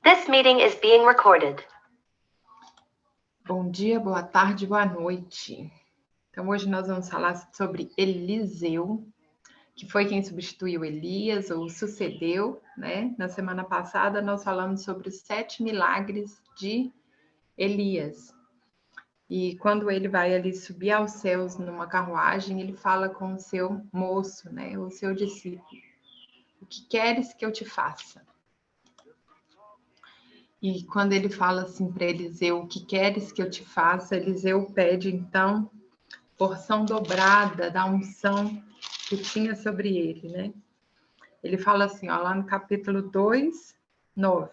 This meeting is being recorded. Bom dia, boa tarde, boa noite. Então, hoje nós vamos falar sobre Eliseu, que foi quem substituiu Elias, ou sucedeu, né? Na semana passada, nós falamos sobre os 7 milagres de Elias. E quando ele vai ali subir aos céus numa carruagem, ele fala com o seu moço, né? O seu discípulo. O que queres que eu te faça? E quando ele fala assim para Eliseu, o que queres que eu te faça? Eliseu pede, então, porção dobrada da unção que tinha sobre ele, né? Ele fala assim, ó, lá no capítulo 2, 9.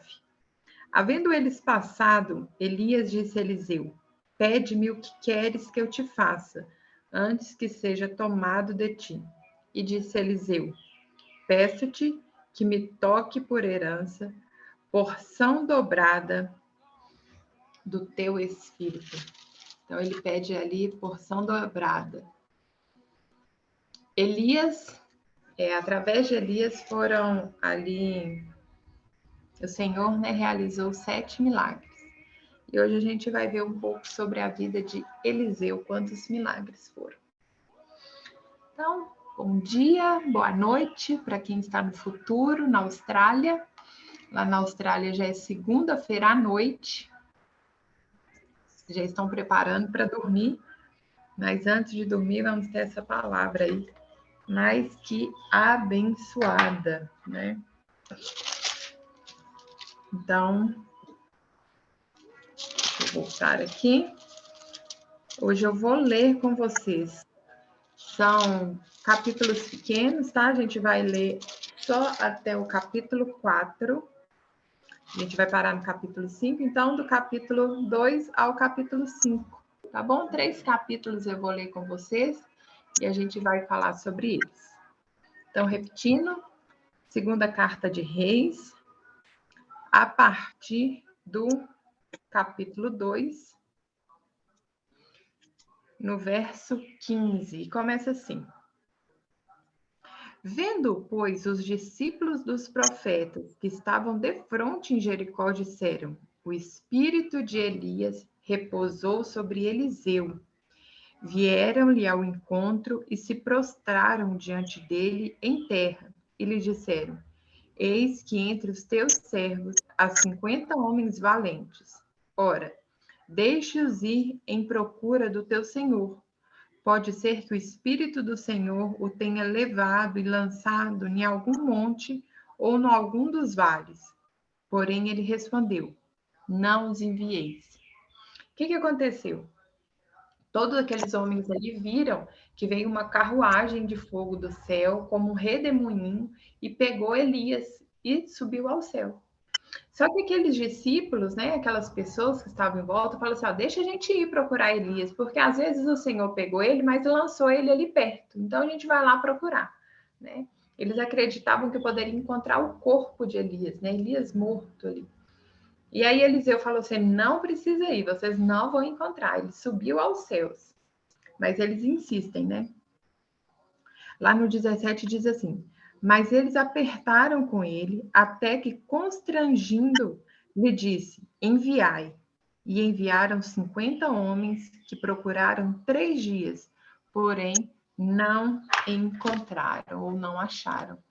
Havendo eles passado, Elias disse a Eliseu, pede-me o que queres que eu te faça, antes que seja tomado de ti. E disse Eliseu, peço-te que me toque por herança, porção dobrada do teu espírito. Então, ele pede ali porção dobrada. Elias, através de Elias foram ali, o Senhor, né, realizou 7 milagres. E hoje a gente vai ver um pouco sobre a vida de Eliseu, quantos milagres foram. Então, bom dia, boa noite para quem está no futuro, na Austrália. Lá na Austrália já é segunda-feira à noite. Já estão preparando para dormir. Mas antes de dormir, vamos ter essa palavra aí, mais que abençoada, né? Então, deixa eu voltar aqui. Hoje eu vou ler com vocês. São capítulos pequenos, tá? A gente vai ler só até o capítulo 4. A gente vai parar no capítulo 5, então, do capítulo 2 ao capítulo 5. Tá bom? 3 capítulos eu vou ler com vocês e a gente vai falar sobre eles. Então, repetindo, segunda carta de Reis, a partir do capítulo 2, no verso 15, começa assim. Vendo, pois, os discípulos dos profetas que estavam defronte em Jericó, disseram, o espírito de Elias repousou sobre Eliseu. Vieram-lhe ao encontro e se prostraram diante dele em terra, e lhe disseram, eis que entre os teus servos há 50 homens valentes. Ora, deixe-os ir em procura do teu senhor. Pode ser que o Espírito do Senhor o tenha levado e lançado em algum monte ou em algum dos vales. Porém, ele respondeu, não os envieis. O que aconteceu? Todos aqueles homens ali viram que veio uma carruagem de fogo do céu, como um redemoinho, e pegou Elias e subiu ao céu. Só que aqueles discípulos, né, aquelas pessoas que estavam em volta, falaram assim, ó, deixa a gente ir procurar Elias, porque às vezes o Senhor pegou ele, mas lançou ele ali perto. Então a gente vai lá procurar, né? Eles acreditavam que poderiam encontrar o corpo de Elias, né? Elias morto ali. E aí Eliseu falou assim, não precisa ir, vocês não vão encontrar. Ele subiu aos céus. Mas eles insistem, né? Lá no 17 diz assim, mas eles apertaram com ele, até que, constrangindo, lhe disse, enviai. E enviaram 50 homens que procuraram 3 dias, porém não encontraram ou não acharam.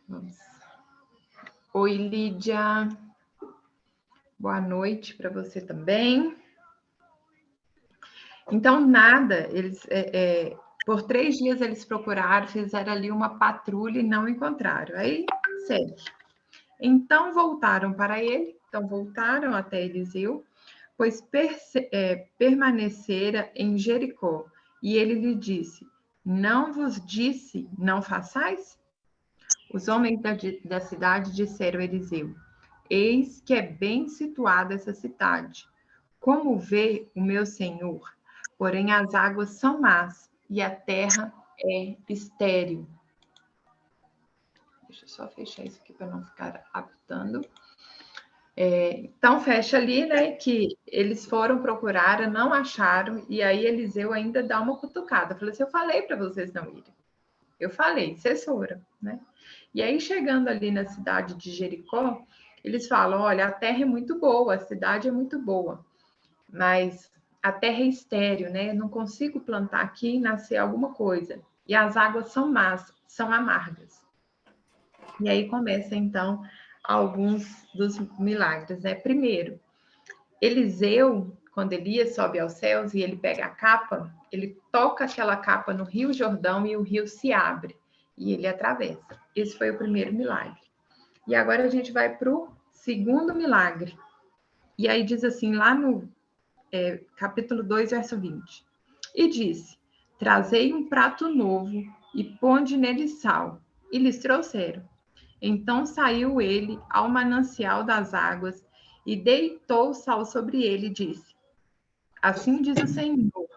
Vamos. Oi, Lídia. Boa noite para você também. Então, nada, eles... por 3 dias eles procuraram, fizeram ali uma patrulha e não encontraram. Aí, segue. Então, voltaram para ele, voltaram até Eliseu, pois permanecera em Jericó. E ele lhe disse, não vos disse, não façais? Os homens da cidade disseram a Eliseu, eis que é bem situada essa cidade. Como vê o meu senhor? Porém, as águas são más e a terra é estéril. Deixa eu só fechar isso aqui para não ficar apitando. Então, fecha ali, né, que eles foram procurar, não acharam, e aí Eliseu ainda dá uma cutucada. Falou assim, eu falei para vocês não irem. Eu falei, vocês foram, né? E aí, chegando ali na cidade de Jericó, eles falam, olha, a terra é muito boa, a cidade é muito boa, mas a terra é estéril, né? Não consigo plantar aqui e nascer alguma coisa. E as águas são más, são amargas. E aí começa, então, alguns dos milagres, né? Primeiro, Eliseu, quando Elias sobe aos céus e ele pega a capa, ele toca aquela capa no Rio Jordão e o rio se abre e ele atravessa. Esse foi o primeiro milagre. E agora a gente vai para o segundo milagre. E aí diz assim, lá no capítulo 2, verso 20. E disse, trazei um prato novo e ponde nele sal. E lhes trouxeram. Então saiu ele ao manancial das águas e deitou o sal sobre ele e disse, assim diz o Senhor,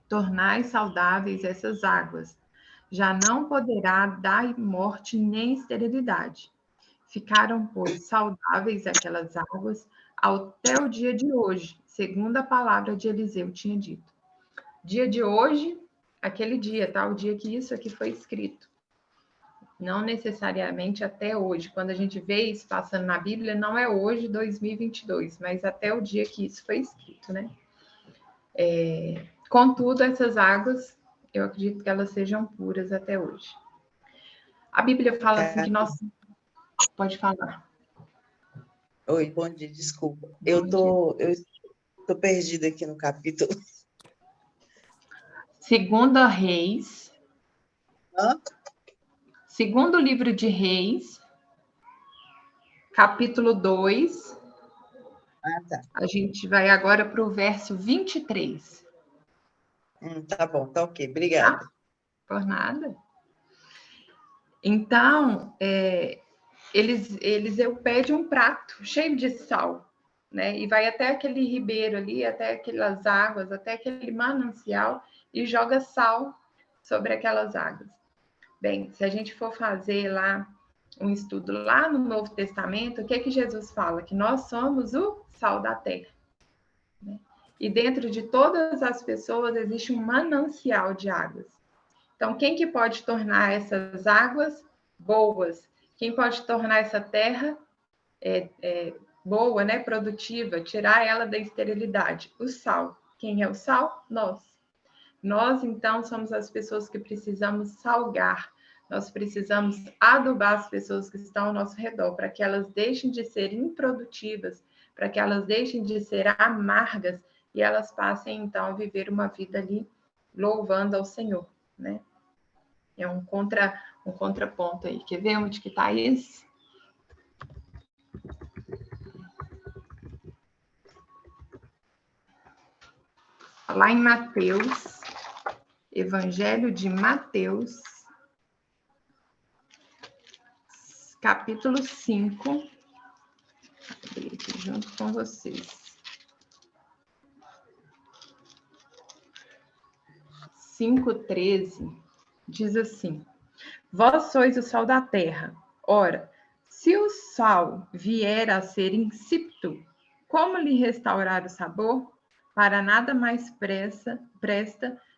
tornai saudáveis essas águas. Já não poderá dar morte nem esterilidade. Ficaram, pois, saudáveis aquelas águas até o dia de hoje, segundo a palavra de Eliseu tinha dito. Dia de hoje, aquele dia, tá? O dia que isso aqui foi escrito. Não necessariamente até hoje. Quando a gente vê isso passando na Bíblia, não é hoje, 2022, mas até o dia que isso foi escrito, né? Contudo, essas águas, eu acredito que elas sejam puras até hoje. A Bíblia fala assim que nós... Pode falar. Oi, bom dia, desculpa. Bom Eu dia. tô perdida aqui no capítulo. Segunda Reis. Hã? Segundo livro de Reis, capítulo 2. Ah, tá. A gente vai agora para o verso 23. Tá bom, tá ok, obrigada. Tá? Por nada. Então, Eliseu pede um prato cheio de sal, né? E vai até aquele ribeiro ali, até aquelas águas, até aquele manancial e joga sal sobre aquelas águas. Bem, se a gente for fazer lá um estudo lá no Novo Testamento, o que é que Jesus fala? Que nós somos o sal da terra. Né? E dentro de todas as pessoas existe um manancial de águas. Então, quem que pode tornar essas águas boas? Quem pode tornar essa terra boa, né, produtiva, tirar ela da esterilidade? O sal. Quem é o sal? Nós. Nós, então, somos as pessoas que precisamos salgar. Nós precisamos adubar as pessoas que estão ao nosso redor, para que elas deixem de ser improdutivas, para que elas deixem de ser amargas e elas passem, então, a viver uma vida ali louvando ao Senhor, né? É um contraponto aí. Quer ver onde que está isso? Lá em Mateus, Evangelho de Mateus, capítulo 5. Vou abrir aqui junto com vocês. 5:13 diz assim: Vós sois o sal da terra. Ora, se o sal vier a ser insípido, como lhe restaurar o sabor? Para nada mais presta,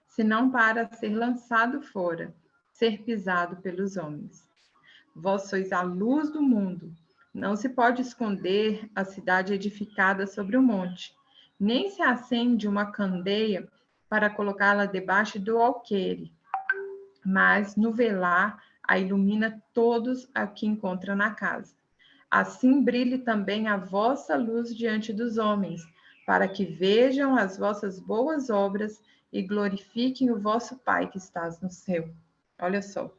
senão para ser lançado fora, ser pisado pelos homens. Vós sois a luz do mundo. Não se pode esconder a cidade edificada sobre o monte, nem se acende uma candeia para colocá-la debaixo do alqueire, mas no velar a ilumina todos a que encontra na casa. Assim brilhe também a vossa luz diante dos homens, para que vejam as vossas boas obras e glorifiquem o vosso Pai que estás no céu. Olha só.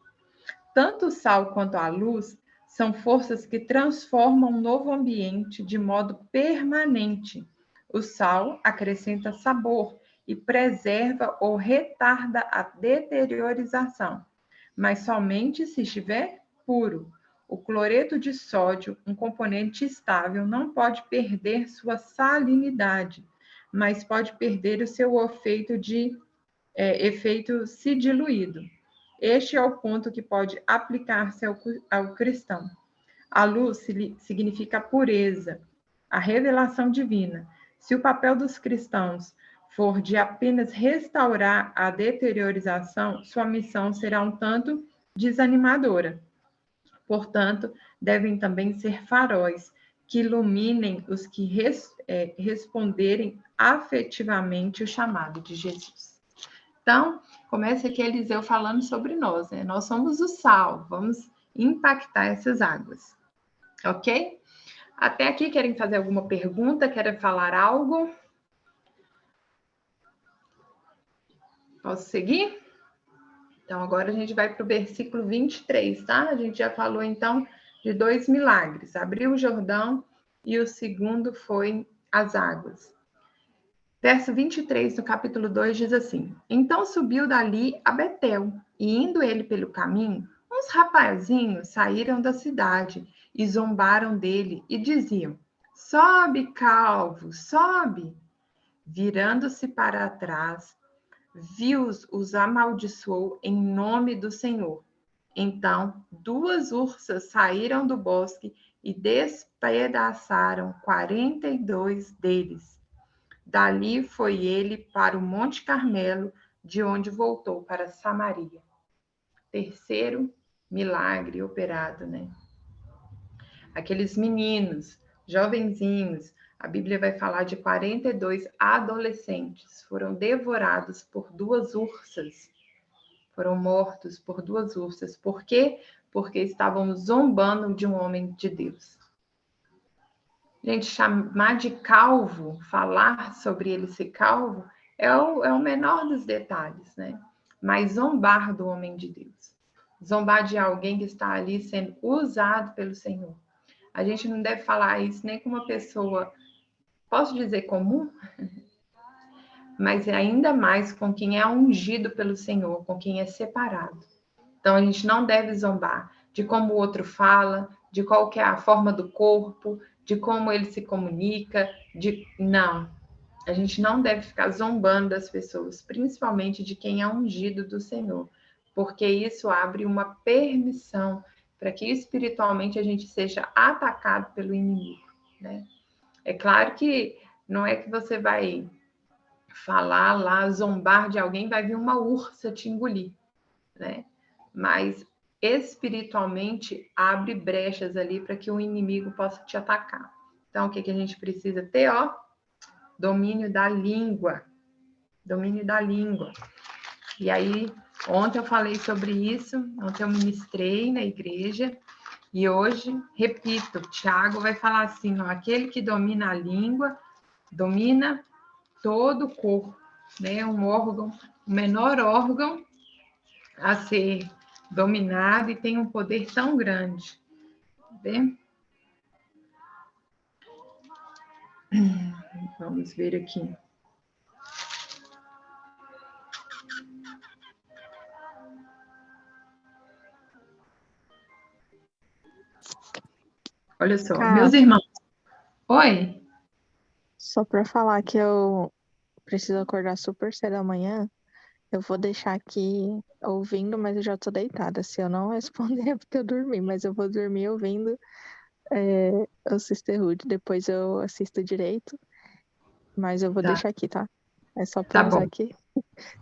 Tanto o sal quanto a luz são forças que transformam um novo ambiente de modo permanente. O sal acrescenta sabor e preserva ou retarda a deteriorização, mas somente se estiver puro. O cloreto de sódio, um componente estável, não pode perder sua salinidade, mas pode perder o seu efeito se diluído. Este é o ponto que pode aplicar-se ao cristão. A luz significa a pureza, a revelação divina. Se o papel dos cristãos for de apenas restaurar a deteriorização, sua missão será um tanto desanimadora. Portanto, devem também ser faróis que iluminem os que responderem afetivamente o chamado de Jesus. Então, começa aqui Eliseu falando sobre nós, né? Nós somos o sal, vamos impactar essas águas, ok? Até aqui, querem fazer alguma pergunta? Querem falar algo? Posso seguir? Então, agora a gente vai para o versículo 23, tá? A gente já falou, então, de 2 milagres. Abriu o Jordão e o segundo foi as águas. Verso 23, no capítulo 2, diz assim: Então subiu dali a Betel, e indo ele pelo caminho, uns rapazinhos saíram da cidade e zombaram dele e diziam: Sobe, calvo, sobe. Virando-se para trás, viu-os, os amaldiçoou em nome do Senhor. Então, 2 ursas saíram do bosque e despedaçaram 42 deles. Dali foi ele para o Monte Carmelo, de onde voltou para Samaria. Terceiro milagre operado, né? Aqueles meninos, jovenzinhos, a Bíblia vai falar de 42 adolescentes, foram devorados por 2 ursas, foram mortos por 2 ursas. Por quê? Porque estavam zombando de um homem de Deus. Gente, chamar de calvo, falar sobre ele ser calvo, é o menor dos detalhes, né? Mas zombar do homem de Deus, zombar de alguém que está ali sendo usado pelo Senhor. A gente não deve falar isso nem com uma pessoa, posso dizer comum, mas ainda mais com quem é ungido pelo Senhor, com quem é separado. Então, a gente não deve zombar de como o outro fala, de qual que é a forma do corpo, de como ele se comunica, Não. A gente não deve ficar zombando das pessoas, principalmente de quem é ungido do Senhor, porque isso abre uma permissão para que espiritualmente a gente seja atacado pelo inimigo, né? É claro que não é que você vai falar lá, zombar de alguém, vai vir uma ursa te engolir, né? Mas espiritualmente abre brechas ali para que o inimigo possa te atacar. Então, o que a gente precisa ter? Domínio da língua. Domínio da língua. E aí, ontem eu falei sobre isso, ontem eu ministrei na igreja, e hoje, repito, Tiago vai falar assim, aquele que domina a língua, domina todo o corpo, né? Um órgão, o menor órgão a ser dominado e tem um poder tão grande. Né? Vamos ver aqui. Olha só, meus irmãos. Oi? Só para falar que eu preciso acordar super cedo amanhã, eu vou deixar aqui ouvindo, mas eu já tô deitada. Se eu não responder é porque eu dormi, mas eu vou dormir ouvindo o Sisterhood. Depois eu assisto direito, mas eu vou deixar aqui, tá? É só pra avisar aqui.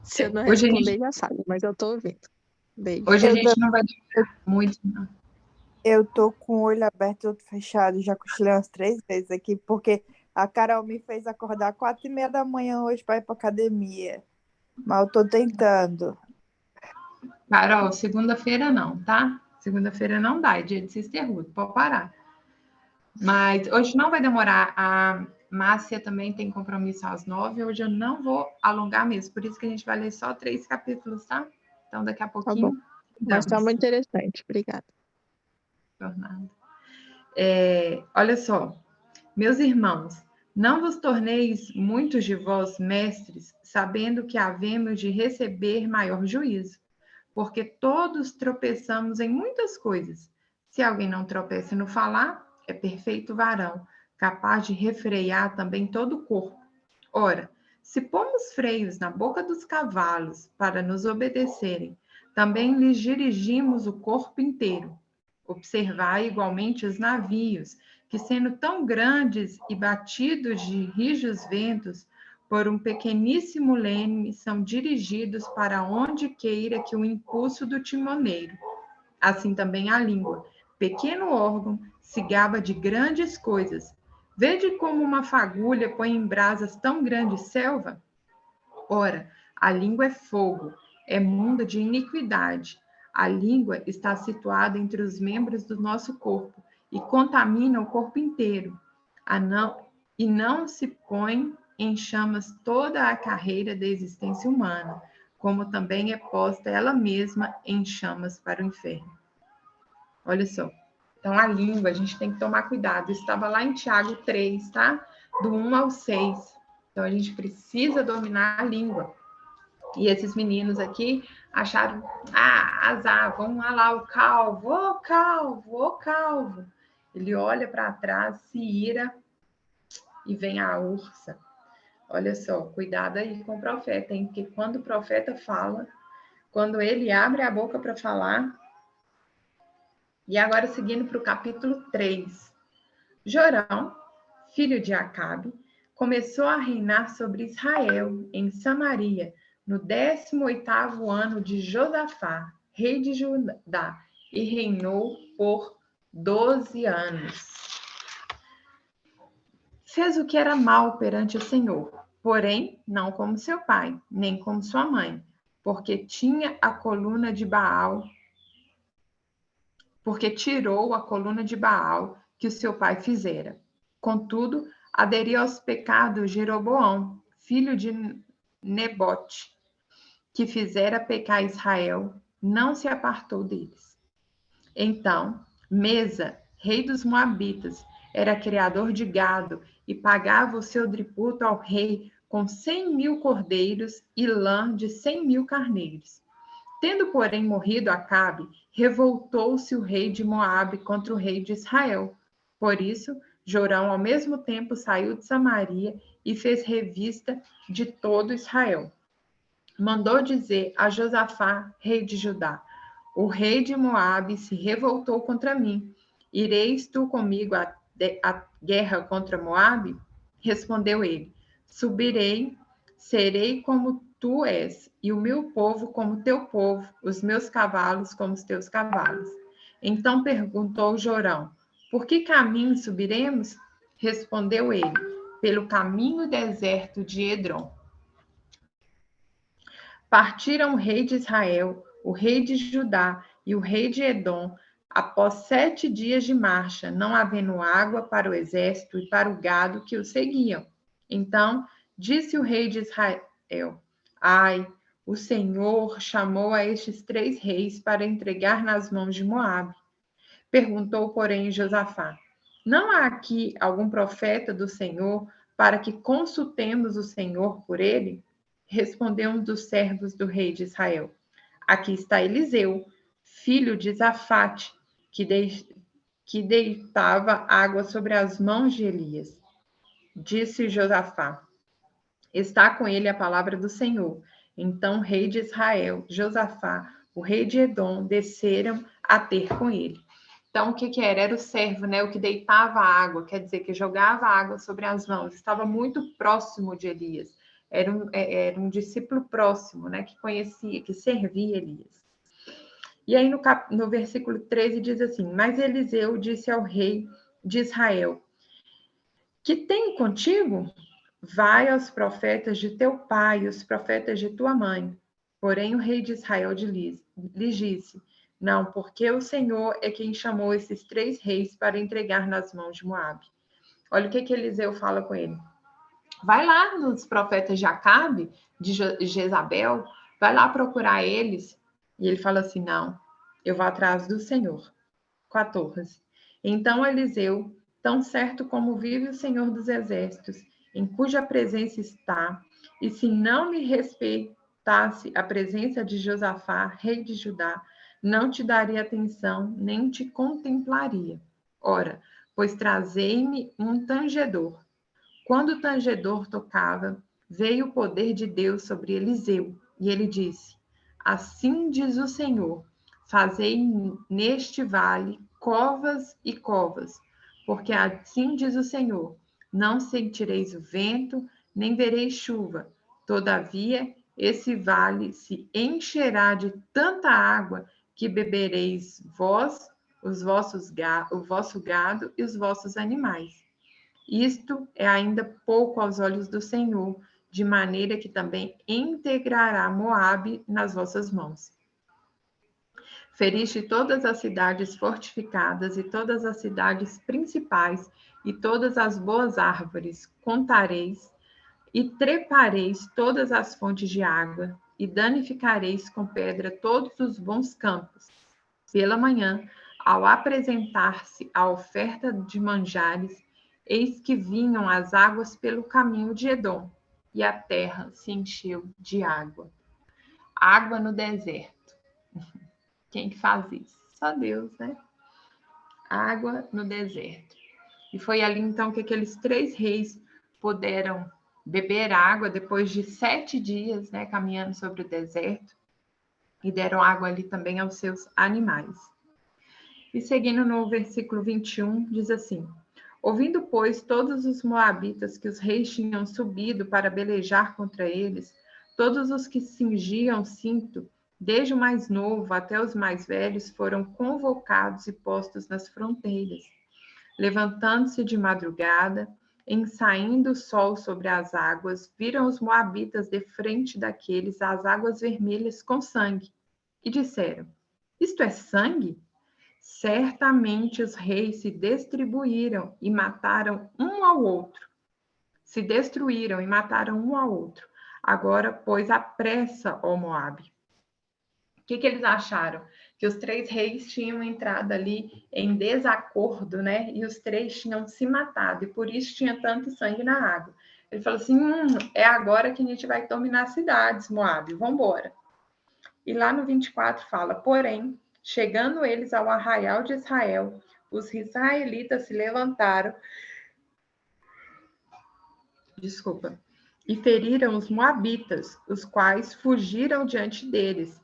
Se eu não responder, já sabe, mas eu tô ouvindo. Beijo. Hoje a gente não vai demorar muito, não. Eu tô com o olho aberto e outro fechado, já cochilei umas 3 vezes aqui, porque a Carol me fez acordar 4h30 da manhã hoje para ir para academia. Mas eu tô tentando. Carol, segunda-feira não, tá? Segunda-feira não dá, é dia de Sisterhood, pode parar. Mas hoje não vai demorar. A Márcia também tem compromisso às 9h, hoje eu não vou alongar mesmo, por isso que a gente vai ler só 3 capítulos, tá? Então, daqui a pouquinho... Tá bom. Mas tá muito interessante, obrigada. Jornada. Olha só, meus irmãos, não vos torneis muitos de vós mestres, sabendo que havemos de receber maior juízo, porque todos tropeçamos em muitas coisas. Se alguém não tropeça no falar, é perfeito varão, capaz de refrear também todo o corpo. Ora, se pomos freios na boca dos cavalos para nos obedecerem, também lhes dirigimos o corpo inteiro. Observai igualmente os navios, que sendo tão grandes e batidos de rijos ventos, por um pequeníssimo leme, são dirigidos para onde queira que o impulso do timoneiro. Assim também a língua, pequeno órgão, se gaba de grandes coisas. Vede como uma fagulha põe em brasas tão grande selva? Ora, a língua é fogo, é mundo de iniquidade. A língua está situada entre os membros do nosso corpo e contamina o corpo inteiro. E não se põe em chamas toda a carreira da existência humana, como também é posta ela mesma em chamas para o inferno. Olha só. Então, a língua, a gente tem que tomar cuidado. Isso estava lá em Tiago 3, tá? Do 1 ao 6. Então, a gente precisa dominar a língua. E esses meninos aqui acharam, azar, vamos lá, o calvo, ô calvo, ô calvo. Ele olha para trás, se ira e vem a ursa. Olha só, cuidado aí com o profeta, hein? Porque quando o profeta fala, quando ele abre a boca para falar. E agora, seguindo para o capítulo 3. Jorão, filho de Acabe, começou a reinar sobre Israel, em Samaria, no 18º ano de Josafá, rei de Judá, e reinou por 12 anos. Fez o que era mal perante o Senhor, porém não como seu pai, nem como sua mãe, porque tirou a coluna de Baal que o seu pai fizera. Contudo, aderiu aos pecados de Jeroboão, filho de Nebote, que fizera pecar Israel, não se apartou deles. Então, Mesa, rei dos Moabitas, era criador de gado e pagava o seu tributo ao rei com 100.000 cordeiros e lã de 100.000 carneiros. Tendo, porém, morrido Acabe, revoltou-se o rei de Moabe contra o rei de Israel. Por isso, Jorão, ao mesmo tempo, saiu de Samaria e fez revista de todo Israel. Mandou dizer a Josafá, rei de Judá: o rei de Moabe se revoltou contra mim. Ireis tu comigo à guerra contra Moabe? Respondeu ele: subirei, serei como tu és, e o meu povo como teu povo, os meus cavalos como os teus cavalos. Então perguntou Jorão: por que caminho subiremos? Respondeu ele: pelo caminho deserto de Edrom. Partiram o rei de Israel, o rei de Judá e o rei de Edom, após 7 dias de marcha, não havendo água para o exército e para o gado que o seguiam. Então disse o rei de Israel: ai, o Senhor chamou a estes 3 reis para entregar nas mãos de Moabe. Perguntou, porém, Josafá: não há aqui algum profeta do Senhor para que consultemos o Senhor por ele? Respondeu um dos servos do rei de Israel: aqui está Eliseu, filho de Zafate, que deitava água sobre as mãos de Elias. Disse Josafá: está com ele a palavra do Senhor. Então o rei de Israel, Josafá, o rei de Edom, desceram a ter com ele. Então, o que era? Era o servo, né? O que deitava água, quer dizer, que jogava água sobre as mãos. Estava muito próximo de Elias. Era um discípulo próximo, né? Que conhecia, que servia Elias. E aí, no versículo 13, diz assim: mas Eliseu disse ao rei de Israel: que tenho contigo? Vai aos profetas de teu pai e os profetas de tua mãe. Porém, o rei de Israel lhe disse: não, porque o Senhor é quem chamou esses 3 reis para entregar nas mãos de Moabe. Olha o que Eliseu fala com ele. Vai lá nos profetas de Acabe, de Jezabel, vai lá procurar eles. E ele fala assim: não, eu vou atrás do Senhor. 14. Então Eliseu, tão certo como vive o Senhor dos Exércitos, em cuja presença está, e se não me respeitasse a presença de Josafá, rei de Judá, não te daria atenção, nem te contemplaria. Ora, pois trazei-me um tangedor. Quando o tangedor tocava, veio o poder de Deus sobre Eliseu, e ele disse: assim diz o Senhor, fazei neste vale covas e covas, porque assim diz o Senhor, não sentireis o vento, nem vereis chuva. Todavia, esse vale se encherá de tanta água que bebereis vós, o vosso gado e os vossos animais. Isto é ainda pouco aos olhos do Senhor, de maneira que também integrará Moabe nas vossas mãos. Feriste todas as cidades fortificadas e todas as cidades principais e todas as boas árvores, contareis e trepareis todas as fontes de água e danificareis com pedra todos os bons campos. Pela manhã, ao apresentar-se a oferta de manjares, eis que vinham as águas pelo caminho de Edom, e a terra se encheu de água. Água no deserto. Quem que faz isso? Só Deus, né? Água no deserto. E foi ali, então, que aqueles 3 reis puderam beber água depois de 7 dias, né, caminhando sobre o deserto, e deram água ali também aos seus animais. E seguindo no versículo 21, diz assim: ouvindo, pois, todos os moabitas que os reis tinham subido para pelejar contra eles, todos os que cingiam cinto, desde o mais novo até os mais velhos, foram convocados e postos nas fronteiras. Levantando-se de madrugada, em saindo o sol sobre as águas, viram os moabitas de frente daqueles as águas vermelhas com sangue, e disseram: isto é sangue? Certamente os reis se distribuíram e mataram um ao outro. Se destruíram e mataram um ao outro. Agora, pois, apressa, ó Moabe. O que eles acharam? Que os 3 reis tinham entrado ali em desacordo, né? E os 3 tinham se matado, e por isso tinha tanto sangue na água. Ele falou assim: é agora que a gente vai dominar as cidades, Moabe, vamos embora. E lá no 24 fala: porém, chegando eles ao arraial de Israel, os israelitas se levantaram, e feriram os moabitas, os quais fugiram diante deles.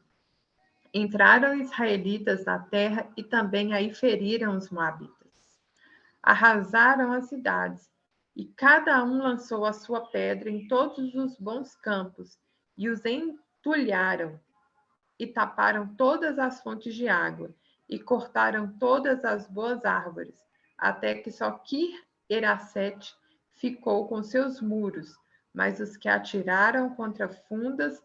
Entraram israelitas na terra e também aí feriram os moabitas. Arrasaram as cidades, e cada um lançou a sua pedra em todos os bons campos, e os entulharam, e taparam todas as fontes de água, e cortaram todas as boas árvores, até que só Kir-Erasete ficou com seus muros, mas os que atiraram contra fundas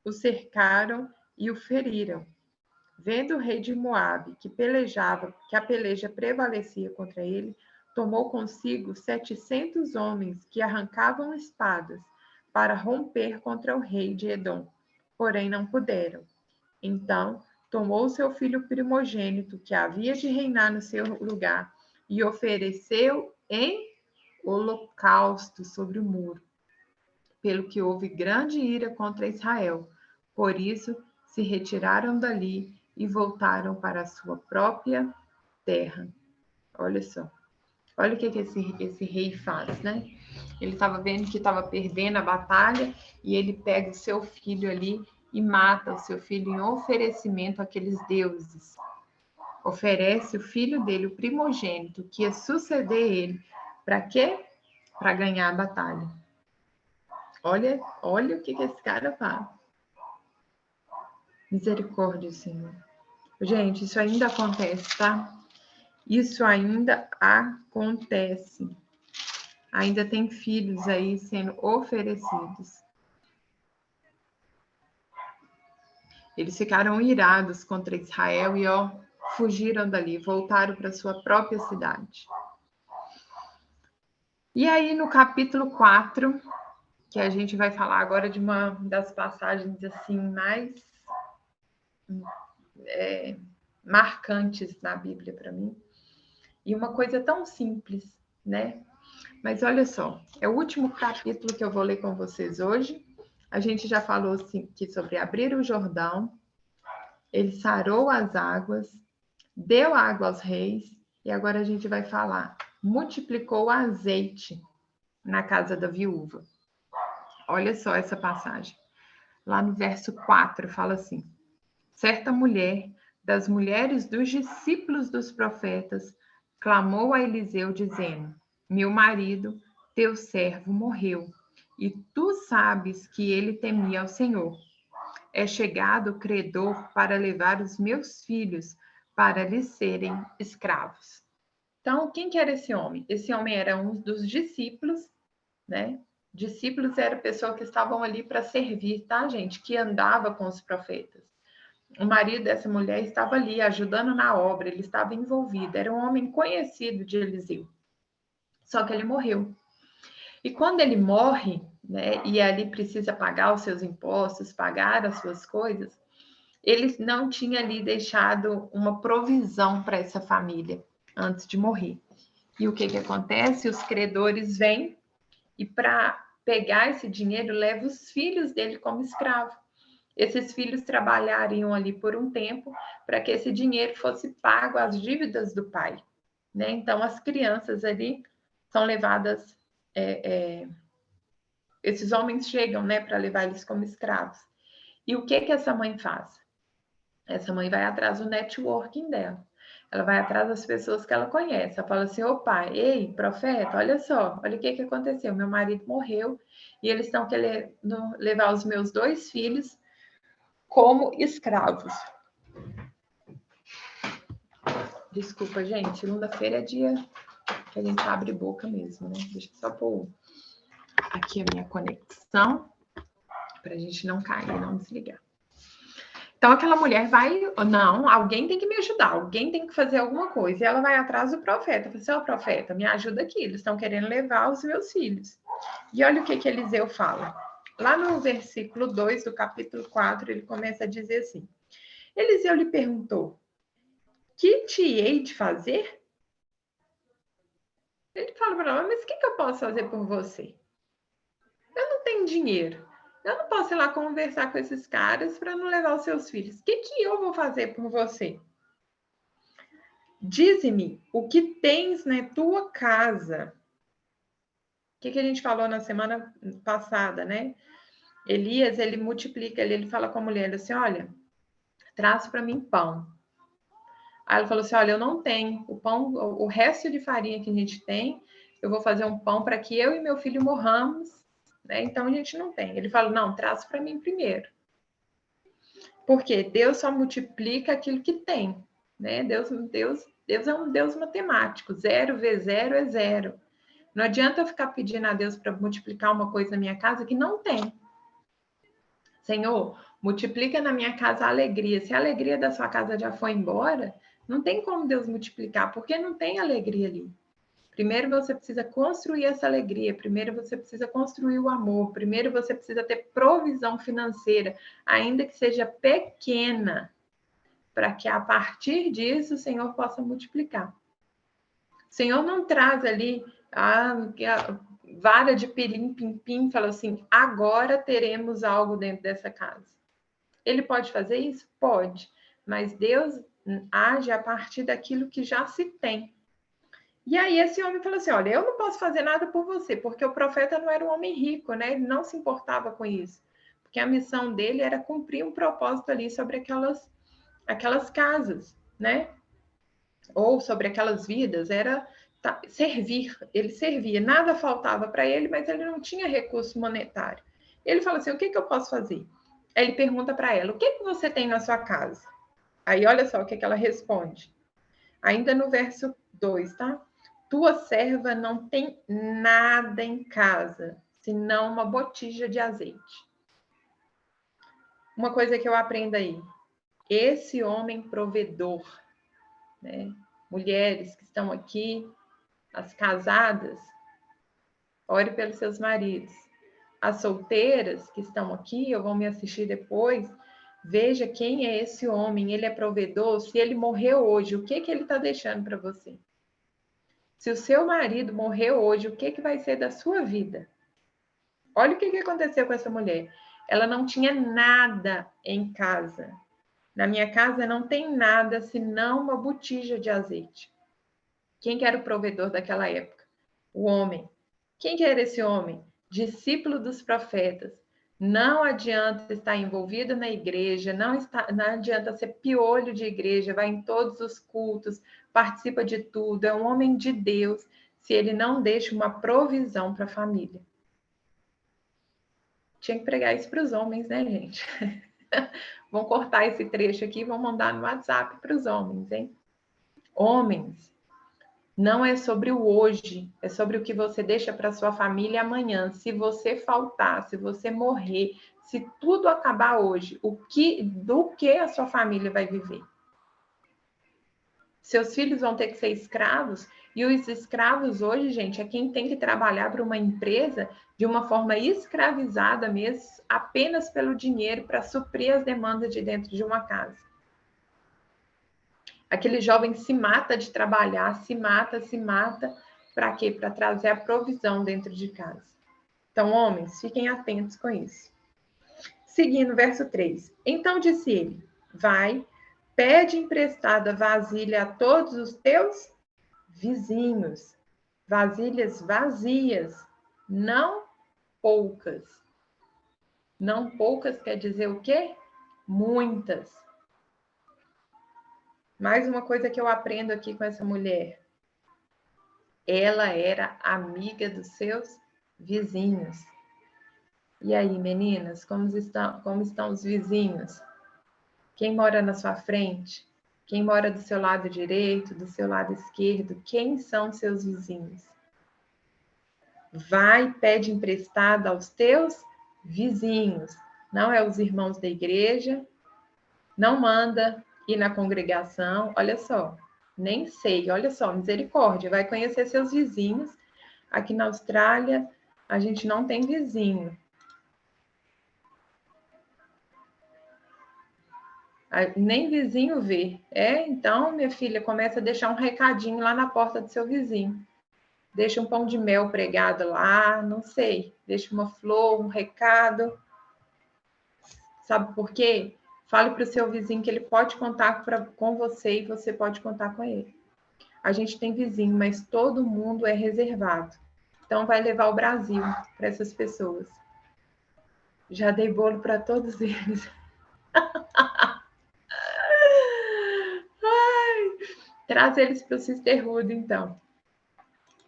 o cercaram e o feriram. Vendo o rei de Moabe que a peleja prevalecia contra ele, tomou consigo 700 homens que arrancavam espadas para romper contra o rei de Edom, porém não puderam. Então, tomou seu filho primogênito, que havia de reinar no seu lugar, e ofereceu em holocausto sobre o muro, pelo que houve grande ira contra Israel. Por isso, se retiraram dali e voltaram para a sua própria terra. Olha só. Olha o que esse rei faz, né? Ele estava vendo que estava perdendo a batalha e ele pega o seu filho ali e mata o seu filho em oferecimento àqueles deuses. Oferece o filho dele, o primogênito, que ia suceder ele. Para quê? Para ganhar a batalha. Olha o que esse cara faz. Misericórdia, Senhor. Gente, isso ainda acontece, tá? Isso ainda acontece. Ainda tem filhos aí sendo oferecidos. Eles ficaram irados contra Israel e, fugiram dali, voltaram para sua própria cidade. E aí, no capítulo 4, que a gente vai falar agora de uma das passagens assim mais marcantes na Bíblia para mim. E uma coisa tão simples, né? Mas olha só, é o último capítulo que eu vou ler com vocês hoje. A gente já falou assim, aqui sobre abrir o Jordão, ele sarou as águas, deu água aos reis, e agora a gente vai falar, multiplicou o azeite na casa da viúva. Olha só essa passagem. Lá no verso 4 fala assim: certa mulher, das mulheres dos discípulos dos profetas, clamou a Eliseu, dizendo: meu marido, teu servo, morreu, e tu sabes que ele temia ao Senhor. É chegado o credor para levar os meus filhos para lhes serem escravos. Então, quem que era esse homem? Esse homem era um dos discípulos, né? Discípulos era a pessoa que estavam ali para servir, tá, gente? Que andava com os profetas. O marido dessa mulher estava ali ajudando na obra, ele estava envolvido, era um homem conhecido de Eliseu. Só que ele morreu. E quando ele morre, né, e ali precisa pagar os seus impostos, pagar as suas coisas, ele não tinha ali deixado uma provisão para essa família antes de morrer. E o que acontece? Os credores vêm e para pegar esse dinheiro, leva os filhos dele como escravo. Esses filhos trabalhariam ali por um tempo para que esse dinheiro fosse pago às dívidas do pai, né? Então, as crianças ali são levadas... esses homens chegam, né, para levar eles como escravos. E o que essa mãe faz? Essa mãe vai atrás do networking dela. Ela vai atrás das pessoas que ela conhece. Ela fala assim, ô pai, ei, profeta, olha só, olha o que aconteceu. Meu marido morreu e eles estão querendo levar os meus 2 filhos como escravos. Desculpa, gente, segunda-feira é dia que a gente abre boca mesmo, né? Deixa eu só pôr aqui a minha conexão para a gente não cair, não desligar. Então, aquela mulher vai... Não, alguém tem que me ajudar, alguém tem que fazer alguma coisa. E ela vai atrás do profeta. Fala assim, ó, profeta, me ajuda aqui. Eles estão querendo levar os meus filhos. E olha o que Eliseu fala. Lá no versículo 2 do capítulo 4, ele começa a dizer assim. Eliseu lhe perguntou, que te hei de fazer? Ele fala para ela, mas o que eu posso fazer por você? Eu não tenho dinheiro. Eu não posso ir lá conversar com esses caras para não levar os seus filhos. O que eu vou fazer por você? Dize-me o que tens na tua casa. O que a gente falou na semana passada, né? Elias, ele multiplica, ele fala com a mulher assim, olha, traz para mim pão. Aí ela falou assim, olha, eu não tenho o pão, o resto de farinha que a gente tem, eu vou fazer um pão para que eu e meu filho morramos, né? Então a gente não tem. Ele falou, não, traz para mim primeiro. Porque Deus só multiplica aquilo que tem, né? Deus é um Deus matemático. 0 vezes 0 é 0. Não adianta eu ficar pedindo a Deus para multiplicar uma coisa na minha casa que não tem. Senhor, multiplica na minha casa a alegria. Se a alegria da sua casa já foi embora, não tem como Deus multiplicar, porque não tem alegria ali. Primeiro você precisa construir essa alegria, primeiro você precisa construir o amor, primeiro você precisa ter provisão financeira, ainda que seja pequena, para que a partir disso o Senhor possa multiplicar. O Senhor não traz ali a vara de pilim-pim-pim, fala assim, agora teremos algo dentro dessa casa. Ele pode fazer isso? Pode, mas Deus age a partir daquilo que já se tem. E aí esse homem falou assim, olha, eu não posso fazer nada por você, porque o profeta não era um homem rico, né? Ele não se importava com isso. Porque a missão dele era cumprir um propósito ali sobre aquelas casas, né? Ou sobre aquelas vidas, era servir. Ele servia, nada faltava para ele, mas ele não tinha recurso monetário. Ele falou assim, o que eu posso fazer? Aí ele pergunta para ela, o que você tem na sua casa? Aí olha só o que ela responde. Ainda no verso 2, tá? Tua serva não tem nada em casa, senão uma botija de azeite. Uma coisa que eu aprendo aí. Esse homem provedor, né? Mulheres que estão aqui, as casadas, ore pelos seus maridos. As solteiras que estão aqui, ou vão me assistir depois, veja quem é esse homem, ele é provedor. Se ele morreu hoje, o que ele está deixando para você? Se o seu marido morreu hoje, o que vai ser da sua vida? Olha o que aconteceu com essa mulher. Ela não tinha nada em casa. Na minha casa não tem nada senão uma botija de azeite. Quem que era o provedor daquela época? O homem. Quem que era esse homem? Discípulo dos profetas. Não adianta estar envolvido na igreja, não adianta ser piolho de igreja, vai em todos os cultos, participa de tudo, é um homem de Deus, se ele não deixa uma provisão para a família. Tinha que pregar isso para os homens, né, gente? Vão cortar esse trecho aqui e vão mandar no WhatsApp para os homens, hein? Homens, não é sobre o hoje, é sobre o que você deixa para sua família amanhã. Se você faltar, se você morrer, se tudo acabar hoje, do que a sua família vai viver? Seus filhos vão ter que ser escravos, e os escravos hoje, gente, é quem tem que trabalhar para uma empresa de uma forma escravizada mesmo, apenas pelo dinheiro para suprir as demandas de dentro de uma casa. Aquele jovem se mata de trabalhar, se mata, para quê? Para trazer a provisão dentro de casa. Então, homens, fiquem atentos com isso. Seguindo, verso 3. Então disse ele, vai, pede emprestada vasilha a todos os teus vizinhos. Vasilhas vazias, não poucas. Não poucas quer dizer o quê? Muitas. Mais uma coisa que eu aprendo aqui com essa mulher. Ela era amiga dos seus vizinhos. E aí, meninas, como estão os vizinhos? Quem mora na sua frente? Quem mora do seu lado direito, do seu lado esquerdo? Quem são seus vizinhos? Vai, pede emprestado aos teus vizinhos. Não é os irmãos da igreja. Não manda ir na congregação. Olha só, nem sei. Olha só, misericórdia. Vai conhecer seus vizinhos. Aqui na Austrália, a gente não tem vizinho. Nem vizinho vê. Então, minha filha, começa a deixar um recadinho lá na porta do seu vizinho. Deixa um pão de mel pregado lá, não sei. Deixa uma flor, um recado. Sabe por quê? Fale para o seu vizinho que ele pode contar com você e você pode contar com ele. A gente tem vizinho, mas todo mundo é reservado. Então, vai levar o Brasil para essas pessoas. Já dei bolo para todos eles. Traz eles para o Sisterhood, então.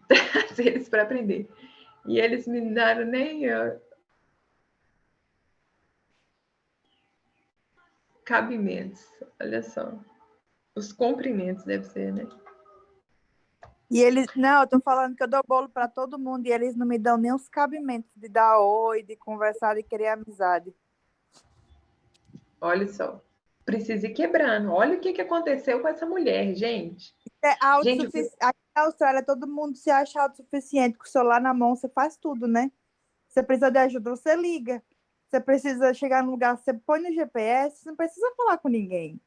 Traz eles para aprender. E eles me deram nem cabimentos. Olha só. Os cumprimentos, deve ser, né? E eles, não, eu tô falando que eu dou bolo para todo mundo e eles não me dão nem os cabimentos de dar oi, de conversar, de querer amizade. Olha só. Precisa ir quebrando. Olha o que aconteceu com essa mulher, gente. Aqui na Austrália, todo mundo se acha autossuficiente. Com o celular na mão, você faz tudo, né? Você precisa de ajuda, você liga. Você precisa chegar no lugar, você põe no GPS, você não precisa falar com ninguém.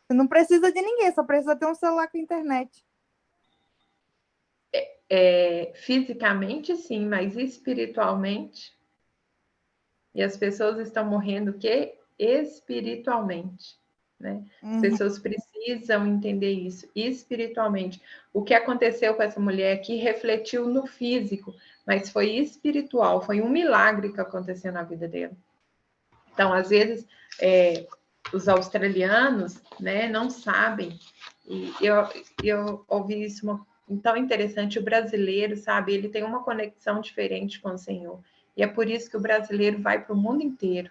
Você não precisa de ninguém, só precisa ter um celular com internet. Fisicamente, sim, mas espiritualmente? E as pessoas estão morrendo o quê? Espiritualmente, né? As pessoas precisam entender isso, espiritualmente. O que aconteceu com essa mulher aqui refletiu no físico, mas foi espiritual, foi um milagre que aconteceu na vida dela. Então, às vezes, os australianos, né, não sabem, e eu ouvi isso tão interessante, o brasileiro, sabe, ele tem uma conexão diferente com o Senhor. E é por isso que o brasileiro vai para o mundo inteiro.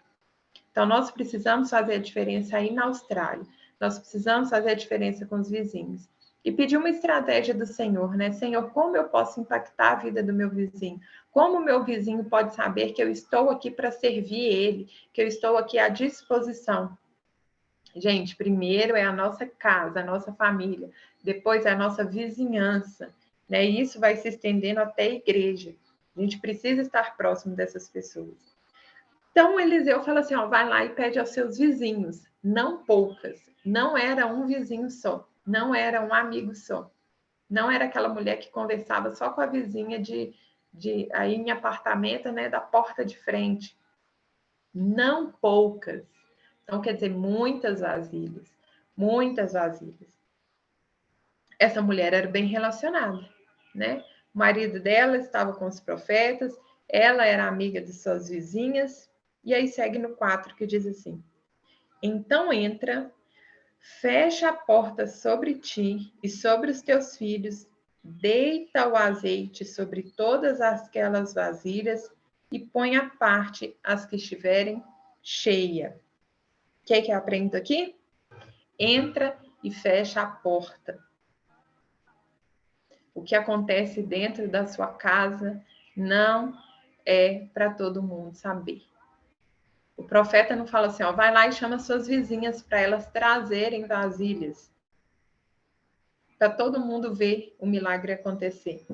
Então, nós precisamos fazer a diferença aí na Austrália. Nós precisamos fazer a diferença com os vizinhos. E pedir uma estratégia do Senhor, né? Senhor, como eu posso impactar a vida do meu vizinho? Como o meu vizinho pode saber que eu estou aqui para servir ele, que eu estou aqui à disposição? Gente, primeiro é a nossa casa, a nossa família. Depois é a nossa vizinhança, né? E isso vai se estendendo até a igreja. A gente precisa estar próximo dessas pessoas. Então, Eliseu fala assim, ó, vai lá e pede aos seus vizinhos, não poucas. Não era um vizinho só, não era um amigo só. Não era aquela mulher que conversava só com a vizinha aí em apartamento, né, da porta de frente. Não poucas. Então, quer dizer, muitas vasilhas. Muitas vasilhas. Essa mulher era bem relacionada, né? O marido dela estava com os profetas, ela era amiga de suas vizinhas, e aí segue no 4, que diz assim, então entra, fecha a porta sobre ti e sobre os teus filhos, deita o azeite sobre todas aquelas vasilhas e põe à parte as que estiverem cheias. O que é que eu aprendo aqui? Entra e fecha a porta. O que acontece dentro da sua casa não é para todo mundo saber. O profeta não fala assim, ó, vai lá e chama suas vizinhas para elas trazerem vasilhas. Para todo mundo ver o milagre acontecer.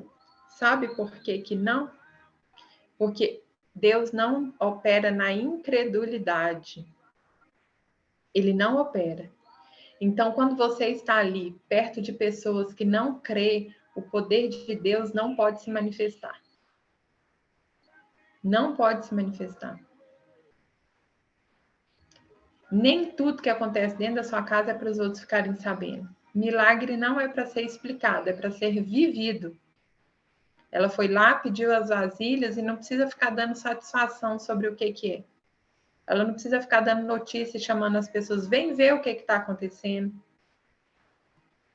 Sabe por que que não? Porque Deus não opera na incredulidade. Ele não opera. Então, quando você está ali, perto de pessoas que não crê, o poder de Deus não pode se manifestar. Não pode se manifestar. Nem tudo que acontece dentro da sua casa é para os outros ficarem sabendo. Milagre não é para ser explicado, é para ser vivido. Ela foi lá, pediu as vasilhas e não precisa ficar dando satisfação sobre o que é. Ela não precisa ficar dando notícia, chamando as pessoas, vem ver o que está acontecendo.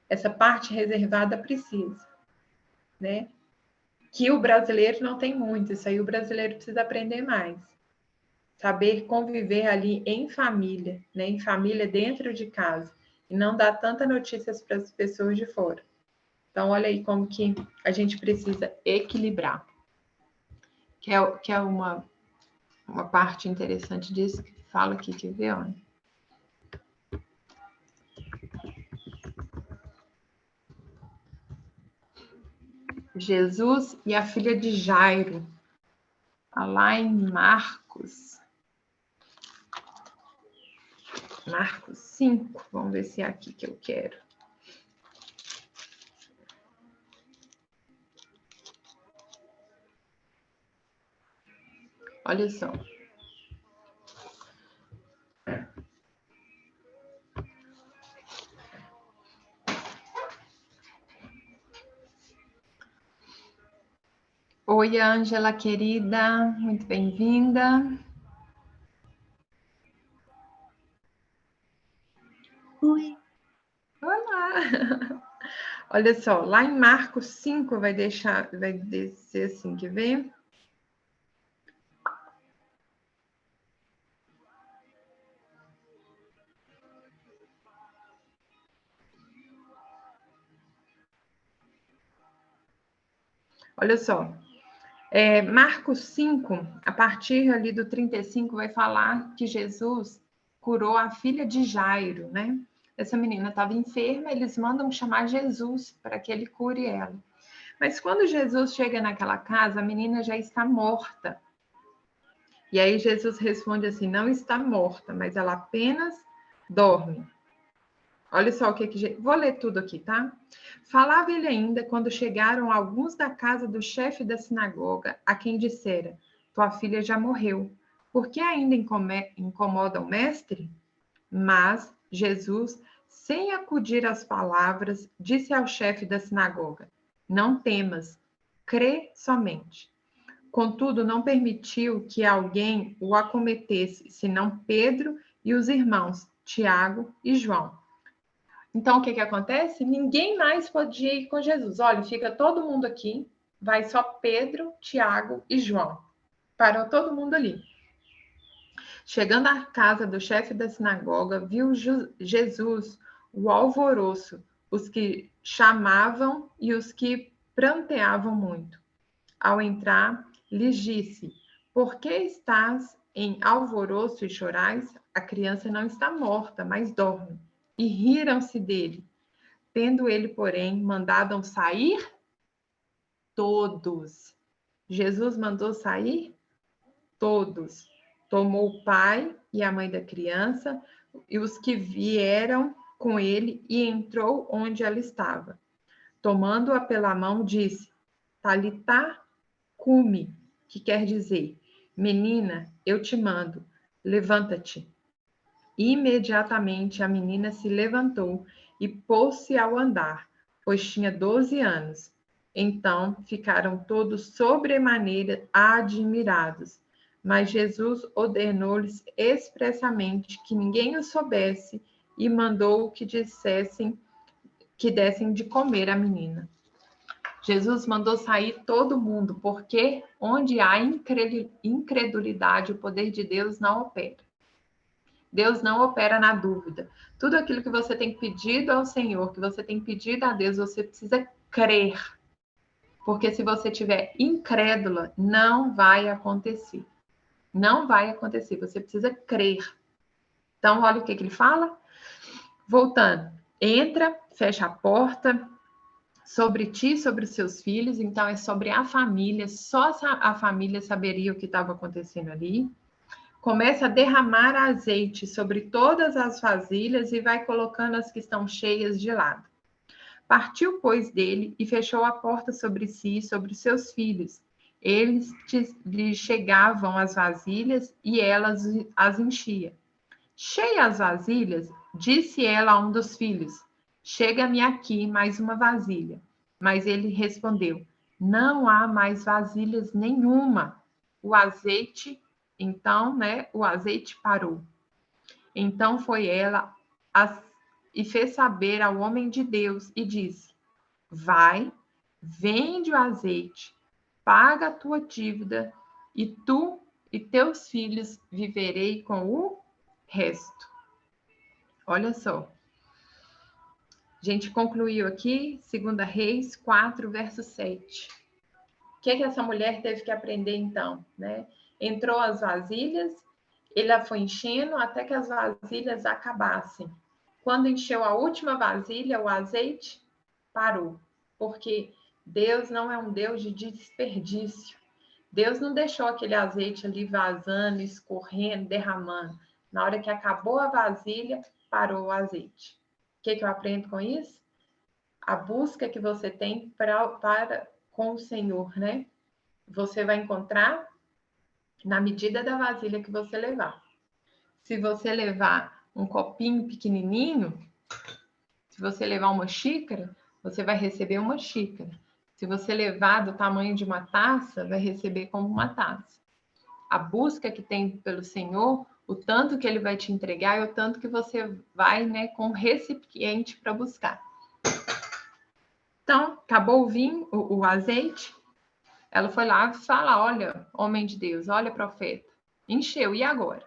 Essa parte reservada precisa, né? Que o brasileiro não tem muito, isso aí o brasileiro precisa aprender mais. Saber conviver ali em família, né? Em família dentro de casa. E não dar tanta notícias para as pessoas de fora. Então, olha aí como que a gente precisa equilibrar. Que é uma parte interessante disso que fala aqui, quer ver, olha? Jesus e a filha de Jairo. Está lá em Marcos. Marcos 5. Vamos ver se é aqui que eu quero. Olha só. Oi, Ângela, querida. Muito bem-vinda. Oi. Olá. Olha só, lá em Marcos 5 vai descer assim, quer ver? Olha só, Marcos 5, a partir ali do 35, vai falar que Jesus curou a filha de Jairo, né? Essa menina estava enferma, eles mandam chamar Jesus para que ele cure ela. Mas quando Jesus chega naquela casa, a menina já está morta. E aí Jesus responde assim, não está morta, mas ela apenas dorme. Olha só o que... Vou ler tudo aqui, tá? Falava ele ainda quando chegaram alguns da casa do chefe da sinagoga, a quem dissera, tua filha já morreu. Por que ainda incomoda o mestre? Mas Jesus, sem acudir às palavras, disse ao chefe da sinagoga, não temas, crê somente. Contudo, não permitiu que alguém o acometesse, senão Pedro e os irmãos, Tiago e João. Então, o que acontece? Ninguém mais podia ir com Jesus. Olha, fica todo mundo aqui, vai só Pedro, Tiago e João. Parou todo mundo ali. Chegando à casa do chefe da sinagoga, viu Jesus o alvoroço, os que chamavam e os que pranteavam muito. Ao entrar, lhes disse, por que estás em alvoroço e chorais? A criança não está morta, mas dorme. E riram-se dele. Tendo ele, porém, mandado sair todos. Jesus mandou sair todos. Tomou o pai e a mãe da criança e os que vieram com ele e entrou onde ela estava. Tomando-a pela mão, disse, Talitá cumi, que quer dizer, menina, eu te mando, levanta-te. Imediatamente a menina se levantou e pôs-se ao andar, pois tinha 12 anos. Então ficaram todos sobremaneira admirados. Mas Jesus ordenou-lhes expressamente que ninguém o soubesse e mandou que dessem de comer à menina. Jesus mandou sair todo mundo, porque onde há incredulidade, o poder de Deus não opera. Deus não opera na dúvida. Tudo aquilo que você tem pedido ao Senhor, que você tem pedido a Deus, você precisa crer. Porque se você estiver incrédula, não vai acontecer. Não vai acontecer, você precisa crer. Então, olha o que ele fala. Voltando, entra, fecha a porta, sobre ti, sobre os seus filhos, então é sobre a família, só a família saberia o que estava acontecendo ali. Começa a derramar azeite sobre todas as vasilhas e vai colocando as que estão cheias de lado. Partiu, pois, dele e fechou a porta sobre si e sobre seus filhos. Eles lhe chegavam as vasilhas e elas as enchia. Cheia as vasilhas, disse ela a um dos filhos: chega-me aqui mais uma vasilha. Mas ele respondeu: não há mais vasilhas nenhuma. O azeite, então, o azeite parou. Então foi ela e fez saber ao homem de Deus e disse: vai, vende o azeite, paga a tua dívida e tu e teus filhos viverei com o resto. Olha só. A gente concluiu aqui, 2 Reis 4, verso 7. O que essa mulher teve que aprender, então? Entrou as vasilhas, ela foi enchendo até que as vasilhas acabassem. Quando encheu a última vasilha, o azeite parou. Porque Deus não é um Deus de desperdício. Deus não deixou aquele azeite ali vazando, escorrendo, derramando. Na hora que acabou a vasilha, parou o azeite. O que eu aprendo com isso? A busca que você tem para com o Senhor, Você vai encontrar na medida da vasilha que você levar. Se você levar um copinho pequenininho, se você levar uma xícara, você vai receber uma xícara. Se você levar do tamanho de uma taça, vai receber como uma taça. A busca que tem pelo Senhor, o tanto que Ele vai te entregar e o tanto que você vai, com o recipiente para buscar. Então, acabou o vinho, o azeite. Ela foi lá falar: olha, homem de Deus, olha, profeta. Encheu, e agora?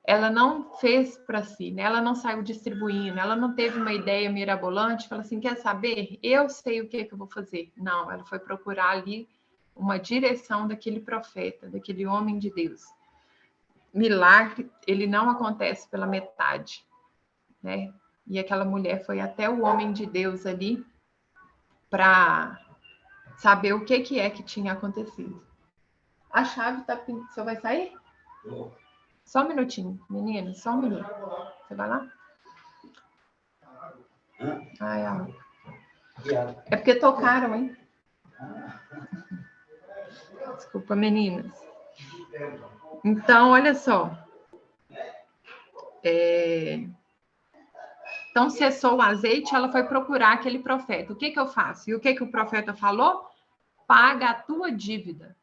Ela não fez para si, Ela não saiu distribuindo, ela não teve uma ideia mirabolante, falou assim: quer saber? Eu sei o que eu vou fazer. Não, ela foi procurar ali uma direção daquele profeta, daquele homem de Deus. Milagre, ele não acontece pela metade, E aquela mulher foi até o homem de Deus ali para saber o que é que tinha acontecido. A chave tá... O senhor vai sair? Só um minutinho, menino, só um minuto. Você vai lá? Ai. É porque tocaram, hein? Desculpa, meninas. Então, olha só. Então, cessou o azeite, ela foi procurar aquele profeta. O que eu faço? E o que o profeta falou? Paga a tua dívida.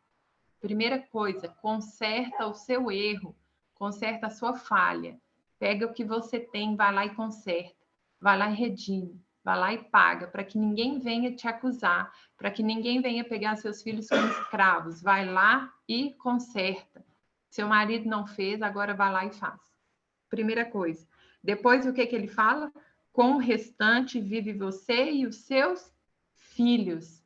Primeira coisa, conserta o seu erro, conserta a sua falha. Pega o que você tem, vai lá e conserta. Vai lá e redime, vai lá e paga, para que ninguém venha te acusar, para que ninguém venha pegar seus filhos como escravos. Vai lá e conserta. Seu marido não fez, agora vai lá e faz. Primeira coisa. Depois, o que ele fala? Com o restante vive você e os seus filhos.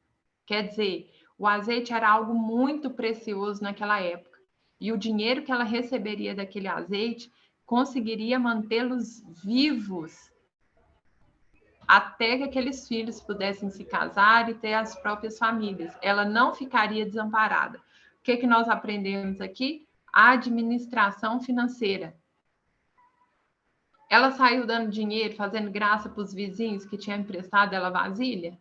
Quer dizer, o azeite era algo muito precioso naquela época. E o dinheiro que ela receberia daquele azeite conseguiria mantê-los vivos até que aqueles filhos pudessem se casar e ter as próprias famílias. Ela não ficaria desamparada. O que nós aprendemos aqui? A administração financeira. Ela saiu dando dinheiro, fazendo graça para os vizinhos que tinham emprestado ela vasilha?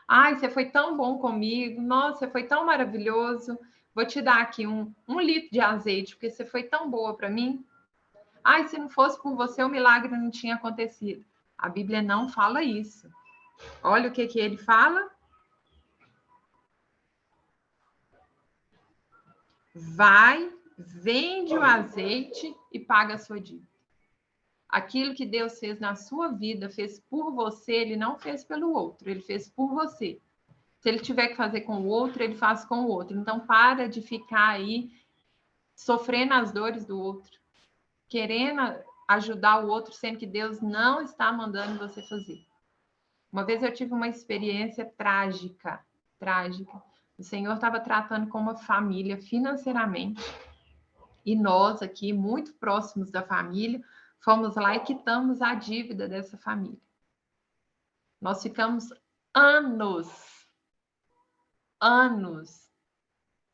Ai, você foi tão bom comigo. Nossa, você foi tão maravilhoso. Vou te dar aqui um litro de azeite, porque você foi tão boa para mim. Ai, se não fosse por você, o milagre não tinha acontecido. A Bíblia não fala isso. Olha o que ele fala. Vai, vende o azeite e paga a sua dívida. Aquilo que Deus fez na sua vida, fez por você, Ele não fez pelo outro, Ele fez por você. Se ele tiver que fazer com o outro, ele faz com o outro. Então, para de ficar aí sofrendo as dores do outro, querendo ajudar o outro, sendo que Deus não está mandando você fazer. Uma vez eu tive uma experiência trágica. O Senhor estava tratando com uma família financeiramente, e nós aqui, muito próximos da família, fomos lá e quitamos a dívida dessa família. Nós ficamos anos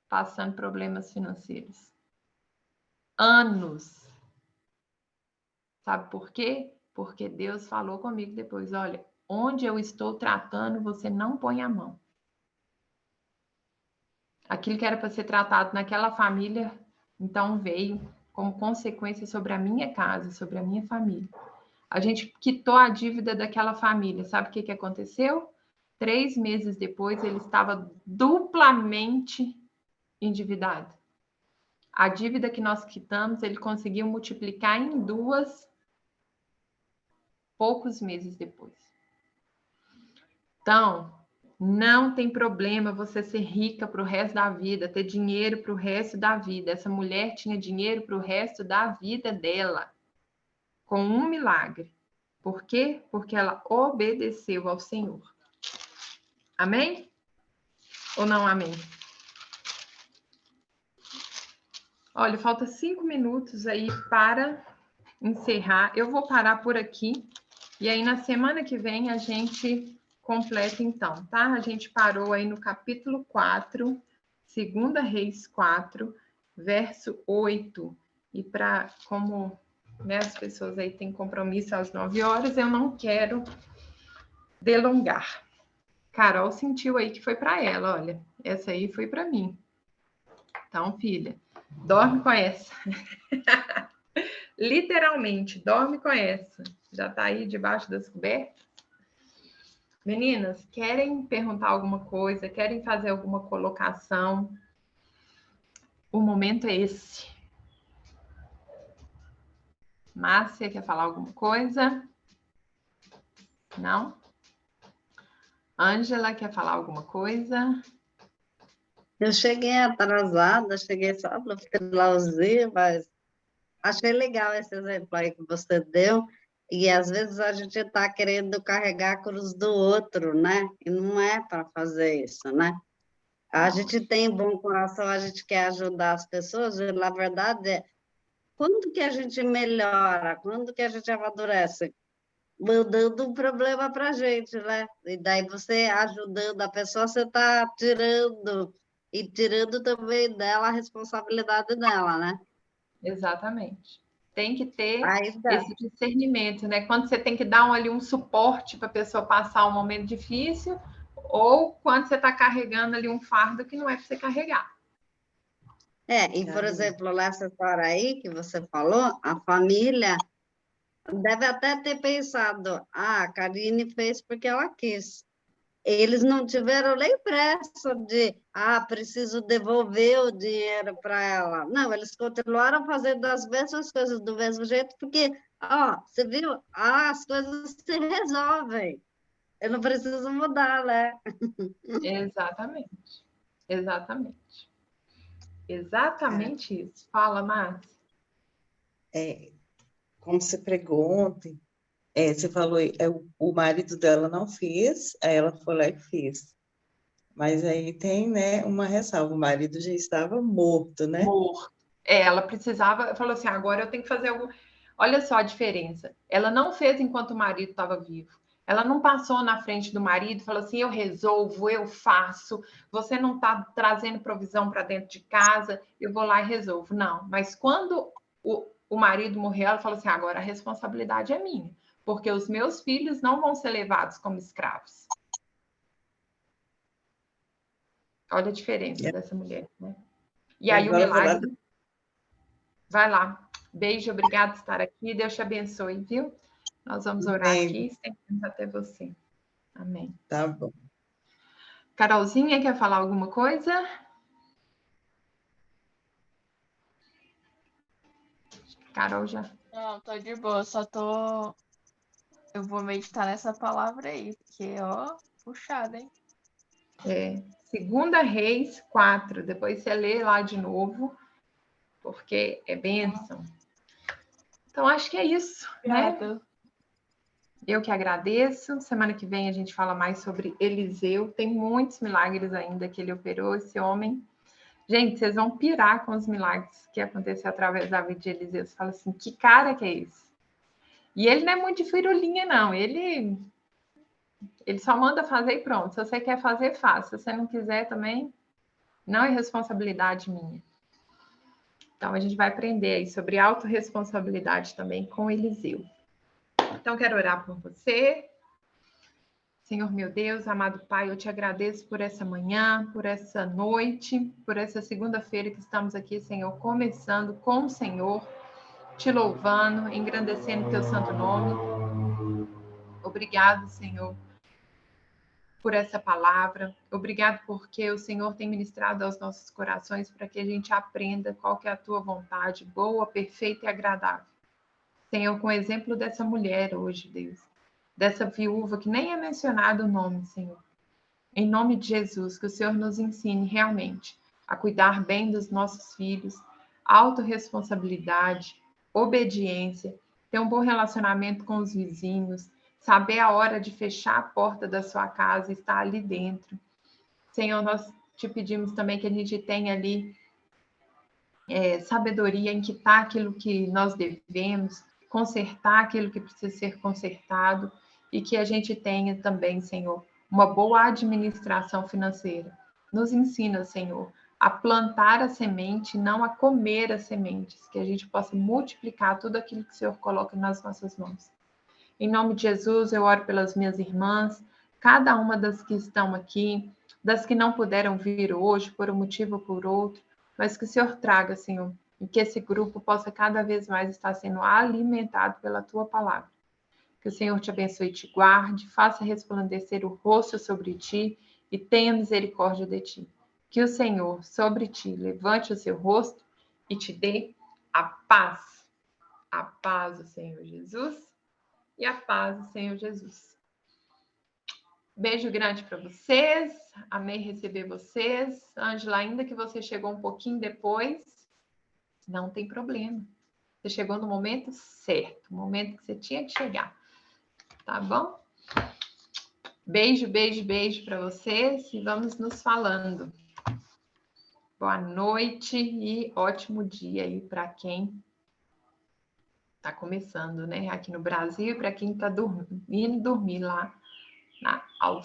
passando problemas financeiros. Anos. Sabe por quê? Porque Deus falou comigo depois, olha, onde eu estou tratando, você não põe a mão. Aquilo que era para ser tratado naquela família, então veio como consequência sobre a minha casa, sobre a minha família. A gente quitou a dívida daquela família. Sabe o que aconteceu? 3 meses depois, ele estava duplamente endividado. A dívida que nós quitamos, ele conseguiu multiplicar em 2 poucos meses depois. Então, não tem problema você ser rica para o resto da vida, ter dinheiro para o resto da vida. Essa mulher tinha dinheiro para o resto da vida dela, com um milagre. Por quê? Porque ela obedeceu ao Senhor. Amém? Ou não amém? Olha, falta 5 minutos aí para encerrar. Eu vou parar por aqui. E aí, na semana que vem, a gente completa então, tá? A gente parou aí no capítulo 4, 2 Reis 4, verso 8. E como as pessoas aí têm compromisso às 9 horas, eu não quero delongar. Carol sentiu aí que foi para ela, olha. Essa aí foi para mim. Então, filha, dorme com essa. Literalmente, dorme com essa. Já tá aí debaixo das cobertas? Meninas, querem perguntar alguma coisa? Querem fazer alguma colocação? O momento é esse. Márcia, quer falar alguma coisa? Não? Ângela, quer falar alguma coisa? Eu cheguei atrasada, cheguei só no finalzinho, mas achei legal esse exemplo aí que você deu. E às vezes a gente está querendo carregar a cruz do outro, né? E não é para fazer isso, né? A gente tem bom coração, a gente quer ajudar as pessoas, e na verdade, quando que a gente melhora, quando que a gente amadurece? Mandando um problema para a gente, né? E daí você ajudando a pessoa, você está tirando, e tirando também dela a responsabilidade dela, né? Exatamente. Tem que ter Aí dá. esse discernimento, né? Quando você tem que dar ali um suporte para a pessoa passar um momento difícil, ou quando você está carregando ali um fardo que não é para você carregar. E por exemplo, nessa história aí que você falou, a família deve até ter pensado, a Karine fez porque ela quis. Eles não tiveram nem pressa de, preciso devolver o dinheiro para ela. Não, eles continuaram fazendo as mesmas coisas do mesmo jeito, porque, você viu? As coisas se resolvem. Eu não preciso mudar, né? Exatamente. Exatamente isso. Fala, Márcia. Como você pregou ontem, você falou, o marido dela não fez, aí ela foi lá e fez. Mas aí tem, né, uma ressalva, o marido já estava morto, né? Morto. Ela precisava, falou assim, agora eu tenho que fazer algo. Olha só a diferença. Ela não fez enquanto o marido estava vivo. Ela não passou na frente do marido e falou assim, eu resolvo, eu faço, você não está trazendo provisão para dentro de casa, eu vou lá e resolvo. Não, mas quando o marido morreu, ela falou assim, agora a responsabilidade é minha, porque os meus filhos não vão ser levados como escravos. Olha a diferença dessa mulher, né? E aí o milagre... Vai lá. Beijo, obrigado por estar aqui. Deus te abençoe, viu? Nós vamos orar aqui, estendemos até você. Amém. Tá bom. Carolzinha, quer falar alguma coisa? Carol já. Não, tô de boa, eu vou meditar nessa palavra aí, porque, puxada, hein? Segunda Reis 4. Depois você lê lá de novo, porque é bênção. Então, acho que é isso, né? Eu que agradeço. Semana que vem a gente fala mais sobre Eliseu. Tem muitos milagres ainda que ele operou, esse homem. Gente, vocês vão pirar com os milagres que aconteceu através da vida de Eliseu. Você fala assim, que cara que é esse? E ele não é muito de firulinha, não. Ele só manda fazer e pronto. Se você quer fazer, faça. Se você não quiser também, não é responsabilidade minha. Então, a gente vai aprender aí sobre autorresponsabilidade também com Eliseu. Então, quero orar por você. Senhor meu Deus, amado Pai, eu te agradeço por essa manhã, por essa noite, por essa segunda-feira que estamos aqui, Senhor, começando com o Senhor, te louvando, engrandecendo o teu santo nome. Obrigado, Senhor, por essa palavra. Obrigado porque o Senhor tem ministrado aos nossos corações para que a gente aprenda qual que é a tua vontade, boa, perfeita e agradável. Senhor, com o exemplo dessa mulher hoje, Deus, dessa viúva que nem é mencionado o nome, Senhor. Em nome de Jesus, que o Senhor nos ensine realmente a cuidar bem dos nossos filhos, autorresponsabilidade, obediência, ter um bom relacionamento com os vizinhos, saber a hora de fechar a porta da sua casa e estar ali dentro. Senhor, nós te pedimos também que a gente tenha ali sabedoria em quitar aquilo que nós devemos, consertar aquilo que precisa ser consertado e que a gente tenha também, Senhor, uma boa administração financeira. Nos ensina, Senhor, a plantar a semente, não a comer as sementes, que a gente possa multiplicar tudo aquilo que o Senhor coloca nas nossas mãos. Em nome de Jesus, eu oro pelas minhas irmãs, cada uma das que estão aqui, das que não puderam vir hoje por um motivo ou por outro, mas que o Senhor traga, Senhor, e que esse grupo possa cada vez mais estar sendo alimentado pela Tua palavra. Que o Senhor te abençoe e te guarde, faça resplandecer o rosto sobre ti e tenha misericórdia de ti. Que o Senhor sobre ti levante o seu rosto e te dê a paz. A paz do Senhor Jesus e a paz do Senhor Jesus. Beijo grande para vocês. Amei receber vocês. Ângela, ainda que você chegou um pouquinho depois, não tem problema. Você chegou no momento certo, no momento que você tinha que chegar. Tá bom? Beijo, beijo, beijo para vocês e vamos nos falando. Boa noite e ótimo dia aí para quem está começando, né? Aqui no Brasil e para quem está indo dormir lá na Áustria.